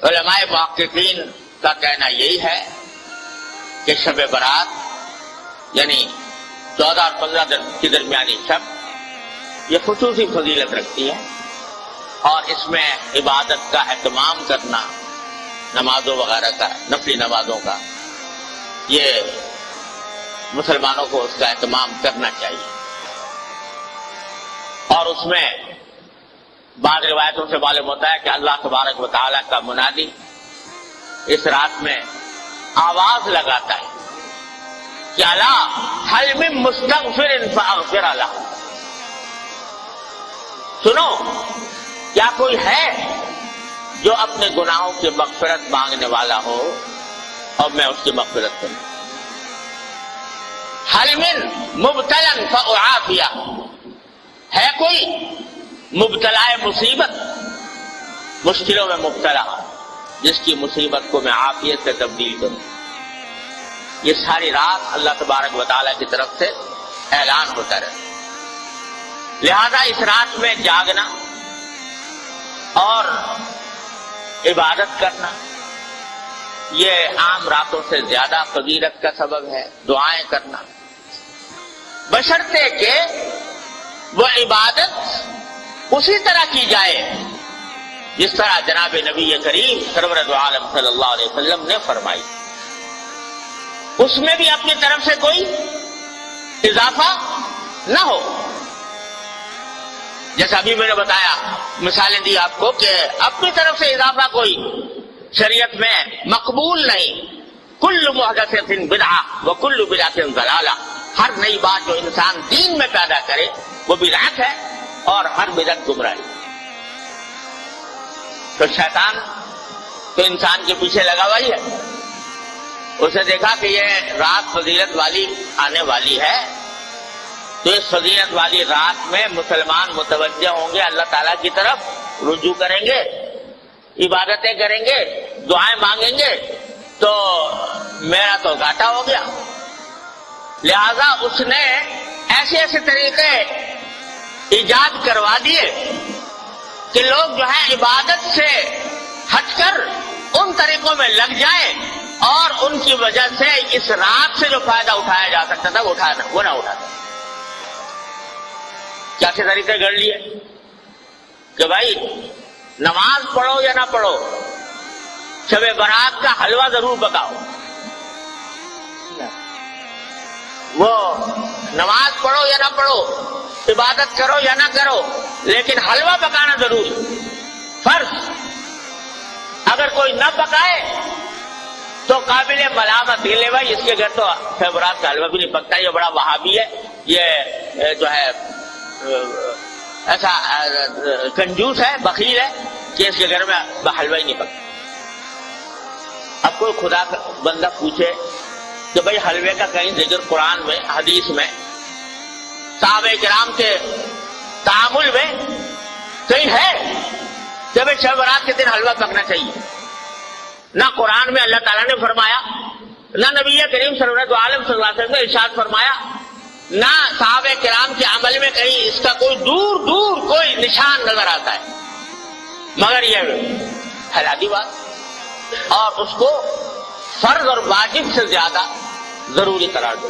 علماء محققین کا کہنا یہی ہے کہ شب برات یعنی 14 اور 15 دن کی درمیانی شب یہ خصوصی فضیلت رکھتی ہے، اور اس میں عبادت کا اہتمام کرنا، نمازوں وغیرہ کا، نفلی نمازوں کا، یہ مسلمانوں کو اس کا اہتمام کرنا چاہیے۔ اور اس میں بعض روایتوں سے معلوم ہوتا ہے کہ اللہ تبارک و تعالیٰ کا منادی اس رات میں آواز لگاتا ہے کہ الا هل من مستغفر فاغفر له، سنو کیا کوئی ہے جو اپنے گناہوں کی مغفرت مانگنے والا ہو اور میں اس کی مغفرت کروں۔ هل من مبتلا فاعافیہ، ہے کوئی مبتلا مصیبت، مشکلوں میں مبتلا، جس کی مصیبت کو میں عافیت سے تبدیل کروں۔ یہ ساری رات اللہ تبارک و تعالیٰ کی طرف سے اعلان ہوتا رہے، لہذا اس رات میں جاگنا اور عبادت کرنا یہ عام راتوں سے زیادہ فضیلت کا سبب ہے۔ دعائیں کرنا بشرطے کہ وہ عبادت اسی طرح کی جائے جس طرح جناب نبی کریم سرور دو عالم صلی اللہ علیہ وسلم نے فرمائی، اس میں بھی اپنی طرف سے کوئی اضافہ نہ ہو۔ جیسا ابھی میں نے بتایا، مثالیں دی آپ کو کہ اپنی طرف سے اضافہ کوئی شریعت میں مقبول نہیں۔ کل محدثۃ بدعہ وکل بدعۃ ضلالہ، ہر نئی بات جو انسان دین میں پیدا کرے وہ بدعت ہے اور ہر بدعت گمراہی۔ تو شیطان تو انسان کے پیچھے لگا ہوا ہی ہے، اسے دیکھا کہ یہ رات فضیلت والی آنے والی ہے، تو اس فضیلت والی رات میں مسلمان متوجہ ہوں گے، اللہ تعالیٰ کی طرف رجوع کریں گے، عبادتیں کریں گے، دعائیں مانگیں گے، تو میرا تو گھاٹا ہو گیا۔ لہذا اس نے ایسے ایسے طریقے ایجاد کروا دیے کہ لوگ جو ہے عبادت سے ہٹ کر ان طریقوں میں لگ جائیں اور ان کی وجہ سے اس رات سے جو فائدہ اٹھایا جا سکتا تھا وہ نہ اٹھا۔ کیا سے طریقے گڑھ لیے کہ بھائی نماز پڑھو یا نہ پڑھو، شب برات کا حلوہ ضرور پکاؤ۔ وہ نماز پڑھو یا نہ پڑھو، عبادت کرو یا نہ کرو، لیکن حلوہ پکانا ضرور فرض۔ اگر کوئی نہ پکائے تو قابل ملامت، یہ لے بھائی اس کے گھر تو شب برات کا حلوہ بھی نہیں پکتا، یہ بڑا وہابی ہے، یہ جو ہے ایسا کنجوس ہے، بخیل ہے کہ اس کے گھر میں حلوہ ہی نہیں پکتا۔ اب کوئی خدا کا بندہ پوچھے کہ بھائی حلوے کا کہیں ذکر قرآن میں، حدیث میں، صحابہ کرام کے تعامل میں کہیں ہے کہ بھائی شب برات کے دن حلوہ پکنا چاہیے؟ نہ قرآن میں اللہ تعالیٰ نے فرمایا، نہ نبی کریم صلی اللہ علیہ وسلم نے ارشاد فرمایا، نہ صحابہ کرام کے عمل میں کہیں اس کا کوئی دور دور کوئی نشان نظر آتا ہے، مگر یہ حیاتی بات اور اس کو فرض اور واجب سے زیادہ ضروری قرار دو۔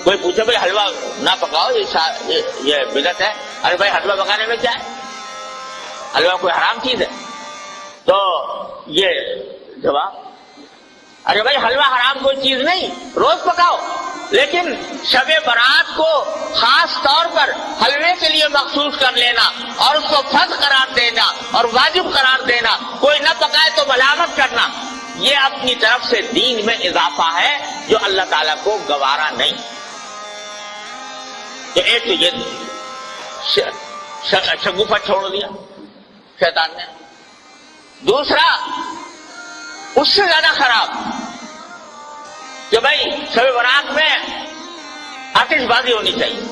کوئی پوچھے بھائی حلوہ نہ پکاؤ یہ بدعت ہے، ارے بھائی حلوہ پکانے میں کیا ہے؟ حلوہ کوئی حرام چیز ہے؟ تو یہ جواب، ارے بھائی حلوہ حرام کوئی چیز نہیں، روز پکاؤ، لیکن شب برات کو خاص طور پر حلوے کے لیے مخصوص کر لینا اور اس کو فرض قرار دینا اور واجب قرار دینا، کوئی نہ پکائے تو ملامت کرنا، یہ اپنی طرف سے دین میں اضافہ ہے جو اللہ تعالیٰ کو گوارا نہیں۔ تو ایک تو یہ شگوفہ چھوڑ دیا شیطان نے، دوسرا اس سے زیادہ خراب کہ بھائی شب برات میں آتش بازی ہونی چاہیے،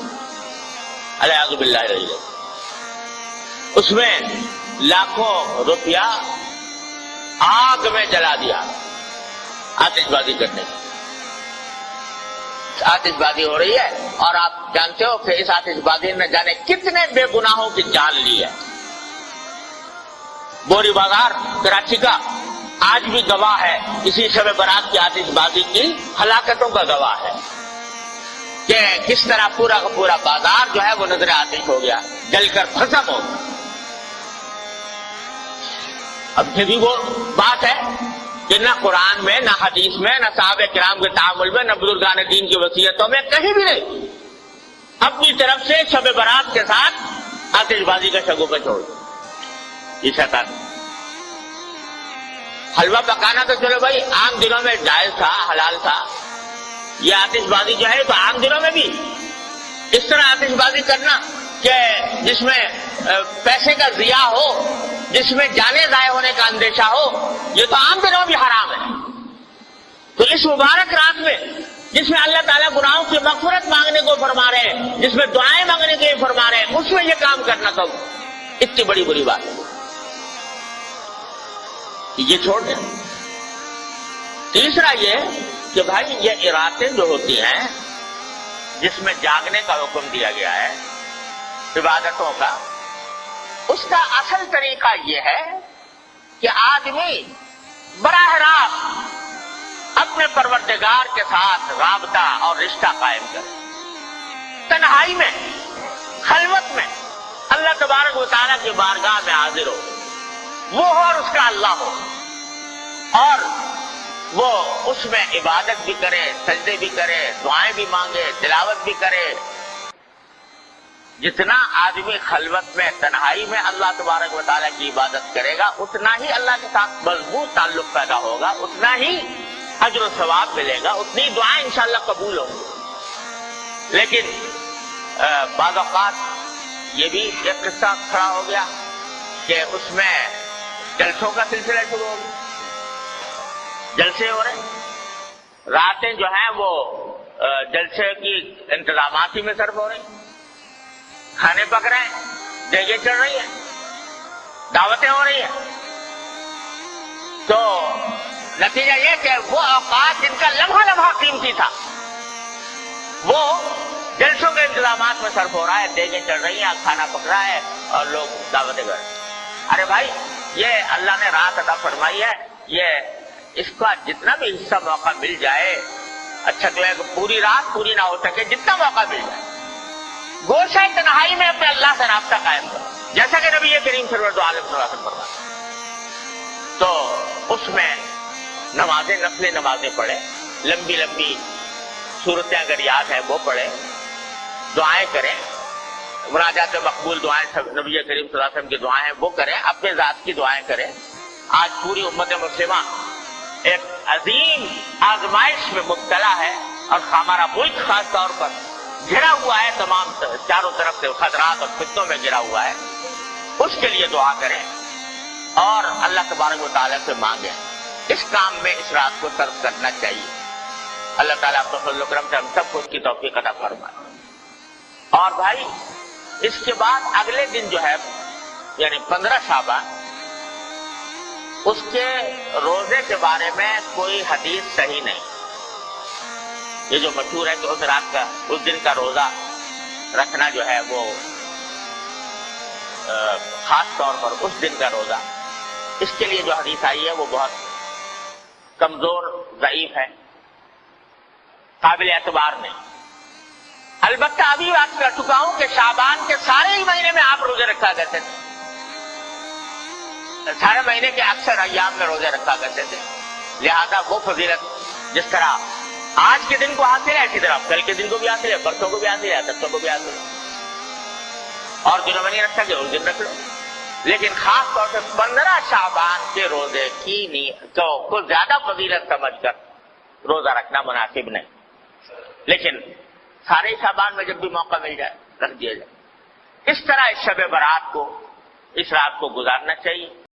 الیاذ باللہ العظیم، اس میں لاکھوں روپیہ آگ میں جلا دیا آتش بازی کرنے کی۔ آتش بازی ہو رہی ہے اور آپ جانتے ہو کہ اس آتش بازی نے جانے کتنے بے گناہوں کی جان لی ہے، बोरी बाजार कराची का आज भी गवाह है, इसी शब बारात की आतिशबाजी की हलाकतों का गवाह है कि किस तरह पूरा का पूरा बाजार जो है वो नजर आतिश हो गया, जलकर भस्म हो गया। अब ये भी वो बात है कि न कुरान में, न हदीस में, न साहब किराम के तामुल में, न बुजुर्गान दीन की वसीयतों में कहीं भी नहीं अपनी तरफ से शब बारात के साथ आतिशबाजी का शगुफा छोड़ ये शैतान। हलवा पकाना तो चलो भाई आम दिनों में जायज था, हलाल था। ये आतिशबाजी जो है तो आम दिनों में भी इस तरह आतिशबाजी करना कि जिसमें पैसे का जिया हो, जिसमें जाने जाए होने का अंदेशा हो, ये तो आम दिनों में भी हराम है। तो इस मुबारक रात में जिसमें अल्लाह ताला गुनाहों की मग़फ़िरत मांगने को फरमा रहे हैं, जिसमें दुआएं मांगने के फरमा रहे हैं, उसमें ये काम करना तो इतनी बड़ी बुरी बात है, ये छोड़ दें। तीसरा ये कि भाई ये इरादे जो होती हैं जिसमें जागने का हुक्म दिया गया है इबादतों का, उसका असल तरीका ये है कि आदमी बराह रास्त अपने परवरदिगार के साथ राबता और रिश्ता कायम करे, तन्हाई में, खलवत में अल्लाह तबारक व तआला की बारगाह में हाजिर हो, वो हो और उसका अल्लाह हो, और वो उसमें इबादत भी करे, सजदे भी करे, दुआएं भी मांगे, तिलावत भी करे। जितना आदमी खलवत में, तन्हाई में अल्लाह तबारक व तआला की इबादत करेगा, उतना ही अल्लाह के साथ मजबूत ताल्लुक पैदा होगा, उतना ही अज्र और सवाब मिलेगा, उतनी दुआएं इंशाअल्लाह कबूल होंगी। लेकिन बाज़ औक़ात ये भी एक किस्सा खड़ा हो गया कि उसमें जलसों का सिलसिला शुरू हो गया, जलसे हो रहे, रातें जो हैं वो जलसे की इंतजामात ही में सर्फ हो रही, खाने पक रहे हैं, जगह चढ़ रही है, दावतें हो रही है। तो नतीजा ये कि वो औकात जिनका लम्हा लम्हा कीमती था वो जलसों के इंतजामात में सर्फ हो रहा है, देगें चढ़ रही हैं, खाना पक रहा है और लोग दावतें कर रहे हैं। अरे भाई ये अल्लाह ने रात अता फरमाई है, ये इसका जितना भी हिस्सा मौका मिल जाए, अच्छा तो है कि पूरी रात पूरी ना हो सके, जितना मौका मिल जाए गोशा तन्हाई में अपने अल्लाह से राब्ता कायम करो, जैसा कि नबी करीम सल्लल्लाहु अलैहि वसल्लम फरमाते। तो उसमें नमाजें, नफले नमाजें पढ़े, लंबी लंबी सूरतें अगर याद है वो पढ़े, दुआएं करें, मुनाजात मकबूल दुआएं, नबी करीम सल्लल्लाहु अलैहि वसल्लम की दुआएं हैं वो करें, अपने जात की दुआएं करें। आज पूरी उम्मत मुस्लिमा एक अजीम आजमाइश में मुब्तला है और हमारा मुल्क खास तौर पर घिरा हुआ है, तमाम चारों तरफ से खतरात और फितनों में घिरा हुआ है। उसके लिए दुआ करें और अल्लाह तबारक व तआला से मांगे। इस काम में इस रात को सर्व करना चाहिए। अल्लाह ताला अपने फज़ल व करम से हम सबको उसकी तौफीक अता फरमाए। और भाई इसके बाद अगले दिन जो है यानी 15 शाबान, उसके रोजे के बारे में कोई हदीस सही नहीं। ये जो मशहूर है कि उस रात का, उस दिन का रोजा रखना जो है वो खास तौर पर उस दिन का रोजा, इसके लिए जो हदीस आई है वो बहुत कमजोर, ज़ईफ है, काबिल एतबार नहीं। अलबत्ता अभी बात कर चुका हूं कि शाबान के सारे ही महीने में आप रोजे रखा करते थे, सारे महीने के अक्सर अय्याम में रोजे रखा करते थे। लिहाजा वो फजीलत जिस तरह आज के दिन को हासिल है, इसी तरह कल के दिन को भी हासिल है, परसों को भी हासिल है, तरसों को भी हासिल है। और दिनों में नहीं रख सके उस दिन रख लो, लेकिन खास तौर से 15 शाबान के रोजे की नीयत को ज्यादा फजीलत समझकर रोजा रखना मुनासिब नहीं। लेकिन सारे शाबान में जब भी मौका मिल जाए रख दिया जाए। इस तरह इस शब बारात को, इस रात को गुजारना चाहिए।